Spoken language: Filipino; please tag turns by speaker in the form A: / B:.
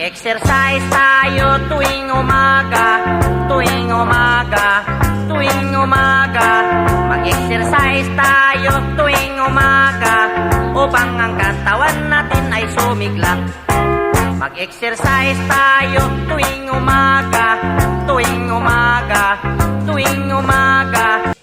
A: Mag-exercise tayo tuwing umaga, tuwing umaga, tuwing umaga. Mag-exercise tayo tuwing umaga upang ang katawan natin ay sumigla. Mag-exercise tayo tuwing umaga, tuwing umaga, tuwing umaga.